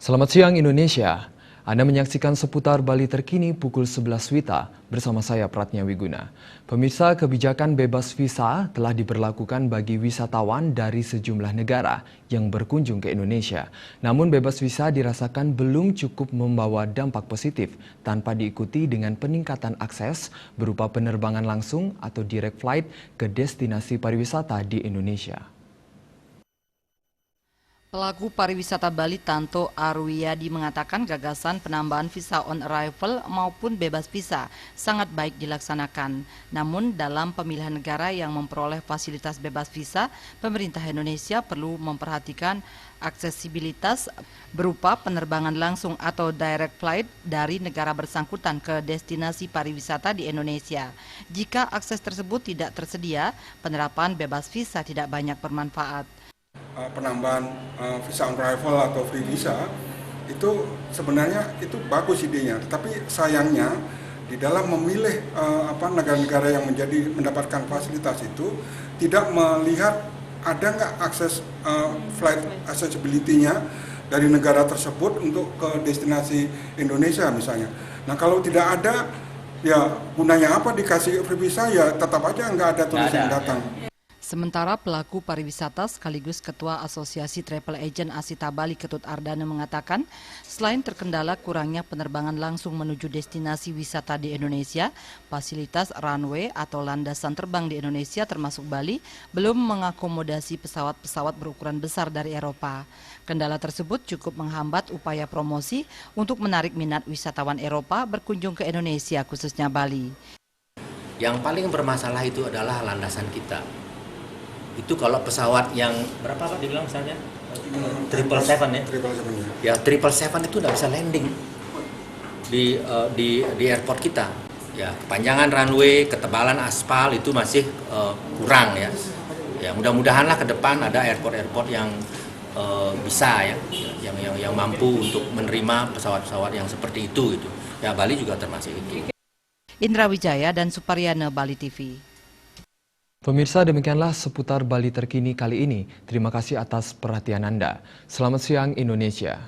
Selamat siang Indonesia. Anda menyaksikan seputar Bali terkini pukul 11 WITA bersama saya Pratnya Wiguna. Pemirsa, kebijakan bebas visa telah diberlakukan bagi wisatawan dari sejumlah negara yang berkunjung ke Indonesia. Namun bebas visa dirasakan belum cukup membawa dampak positif tanpa diikuti dengan peningkatan akses berupa penerbangan langsung atau direct flight ke destinasi pariwisata di Indonesia. Pelaku pariwisata Bali Tanto Arwiyadi mengatakan gagasan penambahan visa on arrival maupun bebas visa sangat baik dilaksanakan. Namun dalam pemilihan negara yang memperoleh fasilitas bebas visa, pemerintah Indonesia perlu memperhatikan aksesibilitas berupa penerbangan langsung atau direct flight dari negara bersangkutan ke destinasi pariwisata di Indonesia. Jika akses tersebut tidak tersedia, penerapan bebas visa tidak banyak bermanfaat. Penambahan visa on arrival atau free visa itu sebenarnya itu bagus idenya, tetapi sayangnya di dalam memilih negara-negara yang mendapatkan fasilitas itu tidak melihat ada nggak akses flight accessibility-nya dari negara tersebut untuk ke destinasi Indonesia misalnya. Nah kalau tidak ada, ya gunanya apa dikasih free visa, ya tetap aja nggak ada turis yang datang. Sementara pelaku pariwisata sekaligus Ketua Asosiasi Travel Agent Asita Bali Ketut Ardana mengatakan, selain terkendala kurangnya penerbangan langsung menuju destinasi wisata di Indonesia, fasilitas runway atau landasan terbang di Indonesia termasuk Bali belum mengakomodasi pesawat-pesawat berukuran besar dari Eropa. Kendala tersebut cukup menghambat upaya promosi untuk menarik minat wisatawan Eropa berkunjung ke Indonesia, khususnya Bali. Yang paling bermasalah itu adalah landasan kita. Itu kalau pesawat yang berapa Pak dibilang misalnya 777 ya? 777 ya. Ya 777 itu tidak bisa landing di airport kita. Ya kepanjangan runway, ketebalan aspal itu masih kurang ya. Ya mudah-mudahanlah ke depan ada airport yang bisa ya, yang mampu untuk menerima pesawat-pesawat yang seperti itu gitu. Ya Bali juga termasuk itu. Indra Wijaya dan Suparyana, Bali TV. Pemirsa, demikianlah seputar Bali terkini kali ini. Terima kasih atas perhatian Anda. Selamat siang Indonesia.